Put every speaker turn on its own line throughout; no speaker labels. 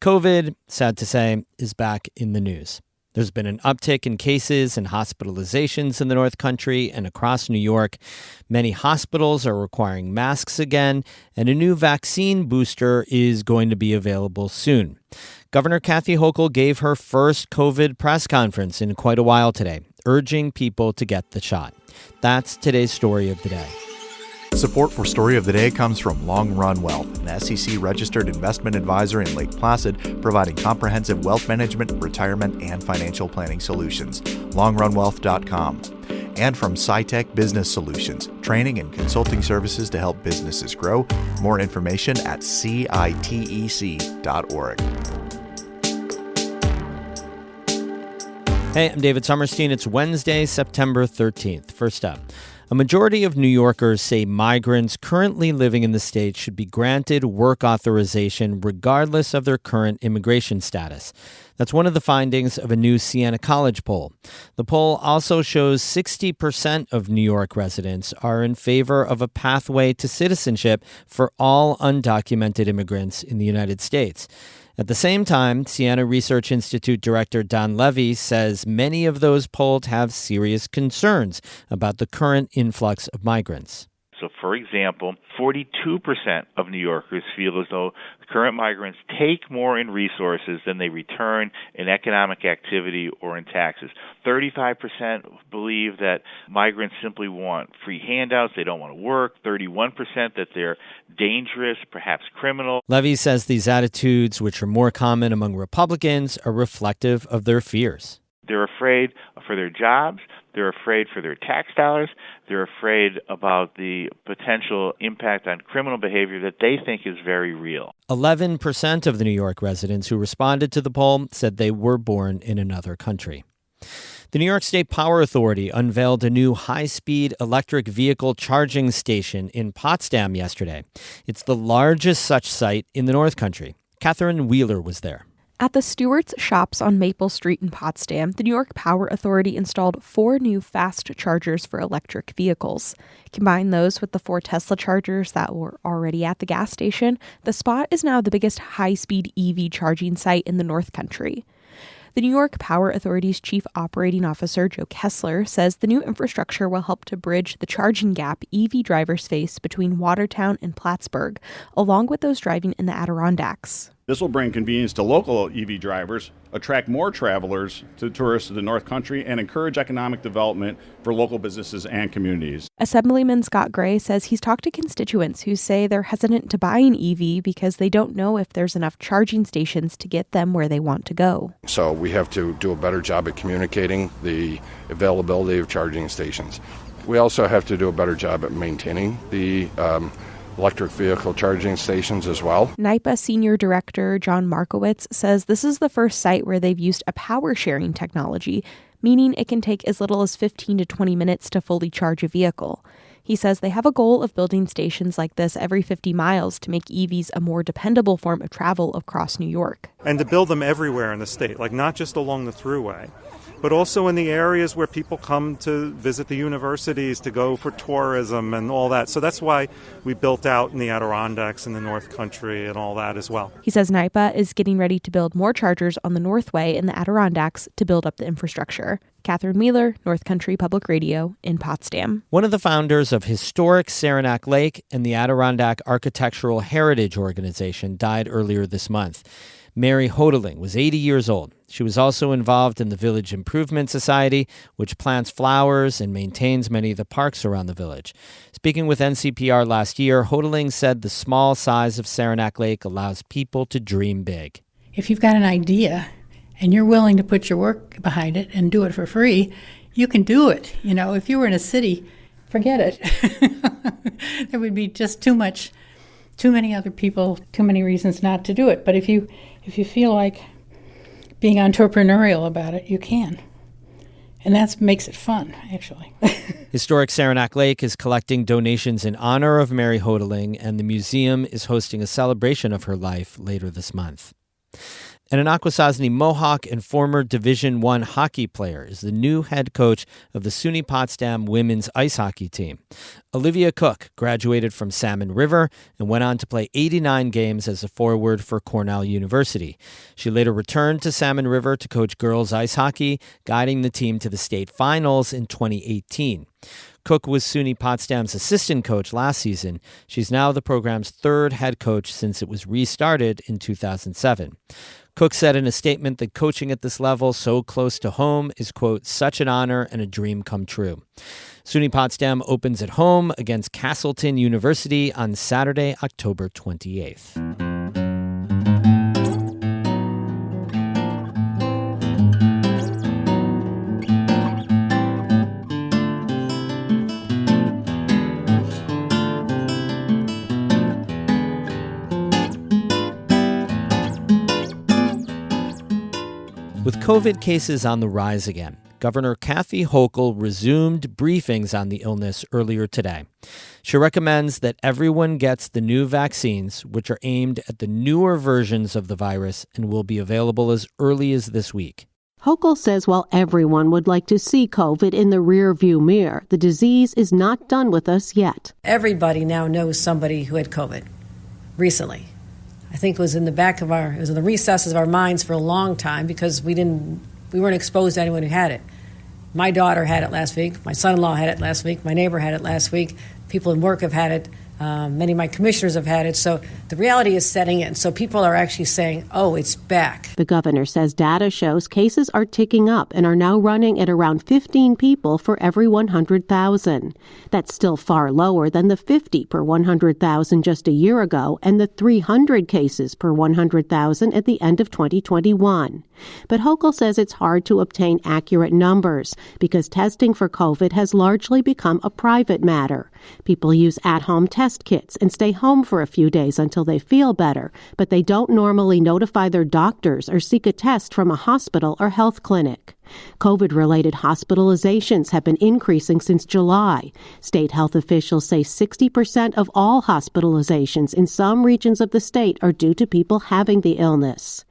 COVID, sad to say, is back in the news. There's been an uptick in cases and hospitalizations in the North Country and across New York. Many hospitals are requiring masks again, and a new vaccine booster is going to be available soon. Governor Kathy Hochul gave her first COVID press conference in quite a while today, urging people to get the shot. That's today's story of the day.
Support for Story of the Day comes from Long Run Wealth, an SEC-registered investment advisor in Lake Placid, providing comprehensive wealth management, retirement, and financial planning solutions. LongRunWealth.com. And from SciTech Business Solutions, training and consulting services to help businesses grow. More information at citec.org.
Hey, I'm David Sommerstein. It's Wednesday, September 13th. First up, a majority of New Yorkers say migrants currently living in the state should be granted work authorization regardless of their current immigration status. That's one of the findings of a new Siena College poll. The poll also shows 60% of New York residents are in favor of a pathway to citizenship for all undocumented immigrants in the United States. At the same time, Siena Research Institute Director Don Levy says many of those polled have serious concerns about the current influx of migrants.
So, for example, 42% of New Yorkers feel as though the current migrants take more in resources than they return in economic activity or in taxes. 35% believe that migrants simply want free handouts, they don't want to work. 31% that they're dangerous, perhaps criminal.
Levy says these attitudes, which are more common among Republicans, are reflective of their fears.
They're afraid for their jobs. They're afraid for their tax dollars. They're afraid about the potential impact on criminal behavior that they think is very real.
11% of the New York residents who responded to the poll said they were born in another country. The New York State Power Authority unveiled a new high-speed electric vehicle charging station in Potsdam yesterday. It's the largest such site in the North Country. Catherine Wheeler was there.
At the Stewart's Shops on Maple Street in Potsdam, the New York Power Authority installed 4 new fast chargers for electric vehicles. Combine those with the 4 Tesla chargers that were already at the gas station, the spot is now the biggest high-speed EV charging site in the North Country. The New York Power Authority's Chief Operating Officer, Joe Kessler, says the new infrastructure will help to bridge the charging gap EV drivers face between Watertown and Plattsburgh, along with those driving in the Adirondacks.
This will bring convenience to local EV drivers, attract more travelers to tourists to the North Country, and encourage economic development for local businesses and communities.
Assemblyman Scott Gray says he's talked to constituents who say they're hesitant to buy an EV because they don't know if there's enough charging stations to get them where they want to go.
So we have to do a better job at communicating the availability of charging stations. We also have to do a better job at maintaining the electric vehicle charging stations as well.
NYPA Senior Director John Markowitz says this is the first site where they've used a power sharing technology, meaning it can take as little as 15 to 20 minutes to fully charge a vehicle. He says they have a goal of building stations like this every 50 miles to make EVs a more dependable form of travel across New York.
And to build them everywhere in the state, like not just along the thruway, but also in the areas where people come to visit the universities, to go for tourism and all that. So that's why we built out in the Adirondacks and the North Country and all that as well.
He says NYPA is getting ready to build more chargers on the Northway in the Adirondacks to build up the infrastructure. Catherine Wheeler, North Country Public Radio in Potsdam.
One of the founders of historic Saranac Lake and the Adirondack Architectural Heritage Organization died earlier this month. Mary Hochul was 80 years old. She was also involved in the Village Improvement Society, which plants flowers and maintains many of the parks around the village. Speaking with NCPR last year, Hochul said the small size of Saranac Lake allows people to dream big.
If you've got an idea and you're willing to put your work behind it and do it for free, you can do it. You know, if you were in a city, forget it. There would be just too many other people, too many reasons not to do it. But if you feel like being entrepreneurial about it, you can. And that makes it fun, actually.
Historic Saranac Lake is collecting donations in honor of Mary Hochul, and the museum is hosting a celebration of her life later this month. And an Akwesasne Mohawk and former Division I hockey player is the new head coach of the SUNY Potsdam women's ice hockey team. Olivia Cook graduated from Salmon River and went on to play 89 games as a forward for Cornell University. She later returned to Salmon River to coach girls ice hockey, guiding the team to the state finals in 2018. Cook was SUNY Potsdam's assistant coach last season. She's now the program's third head coach since it was restarted in 2007. Cook said in a statement that coaching at this level so close to home is, quote, such an honor and a dream come true. SUNY Potsdam opens at home against Castleton University on Saturday, October 28th. With COVID cases on the rise again, Governor Kathy Hochul resumed briefings on the illness earlier today. She recommends that everyone gets the new vaccines, which are aimed at the newer versions of the virus and will be available as early as this week.
Hochul says while everyone would like to see COVID in the rearview mirror, the disease is not done with us yet.
Everybody now knows somebody who had COVID recently. I think it was in the recesses of our minds for a long time because we weren't exposed to anyone who had it. My daughter had it last week. My son-in-law had it last week. My neighbor had it last week. People in work have had it. Many of my commissioners have had it. So the reality is setting in. So people are actually saying, oh, it's back.
The governor says data shows cases are ticking up and are now running at around 15 people for every 100,000. That's still far lower than the 50 per 100,000 just a year ago and the 300 cases per 100,000 at the end of 2021. But Hochul says it's hard to obtain accurate numbers because testing for COVID has largely become a private matter. People use at-home test kits and stay home for a few days until they feel better, but they don't normally notify their doctors or seek a test from a hospital or health clinic. COVID-related hospitalizations have been increasing since July. State health officials say 60% of all hospitalizations in some regions of the state are due to people having the illness.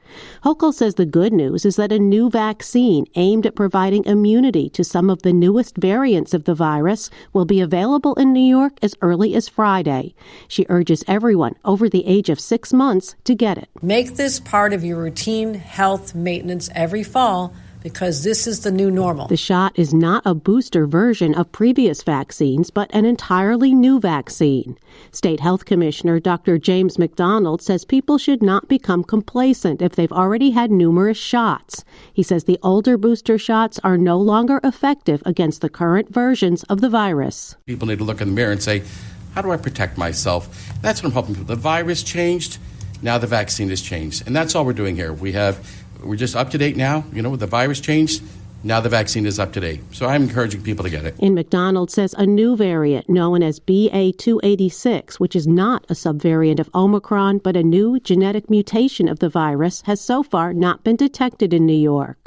Hochul says the good news is that a new vaccine aimed at providing immunity to some of the newest variants of the virus will be available in New York as early as Friday. She urges everyone over the age of 6 months to get it.
Make this part of your routine health maintenance every fall because this is the new normal.
The shot is not a booster version of previous vaccines, but an entirely new vaccine. State Health Commissioner Dr. James McDonald says people should not become complacent if they've already had numerous shots. He says the older booster shots are no longer effective against the current versions of the virus.
People need to look in the mirror and say, how do I protect myself? That's what I'm helping people. The virus changed, now the vaccine has changed. And that's all we're doing here. We're just up to date now. The virus changed. Now the vaccine is up to date. So I'm encouraging people to get it.
And McDonald says a new variant known as BA.286, which is not a subvariant of Omicron, but a new genetic mutation of the virus, has so far not been detected in New York.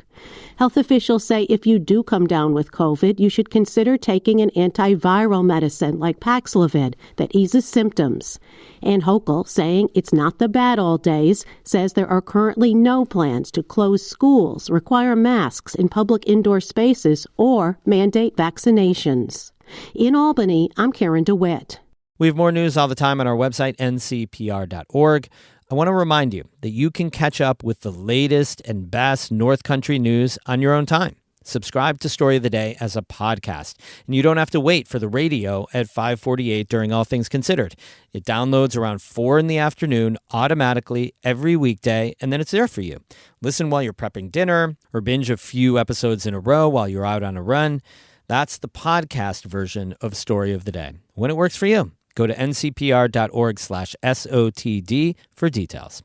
Health officials say if you do come down with COVID, you should consider taking an antiviral medicine like Paxlovid that eases symptoms. And Hochul, saying it's not the bad old days, says there are currently no plans to close schools, require masks in public indoor spaces, or mandate vaccinations. In Albany, I'm Karen DeWitt.
We have more news all the time on our website, ncpr.org. I want to remind you that you can catch up with the latest and best North Country news on your own time. Subscribe to Story of the Day as a podcast, and you don't have to wait for the radio at 5:48 during All Things Considered. It downloads around 4 in the afternoon automatically every weekday, and then it's there for you. Listen while you're prepping dinner or binge a few episodes in a row while you're out on a run. That's the podcast version of Story of the Day, when it works for you. Go to ncpr.org/SOTD for details.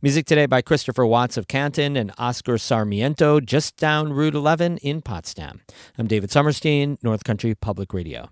Music today by Christopher Watts of Canton and Oscar Sarmiento, just down Route 11 in Potsdam. I'm David Summerstein, North Country Public Radio.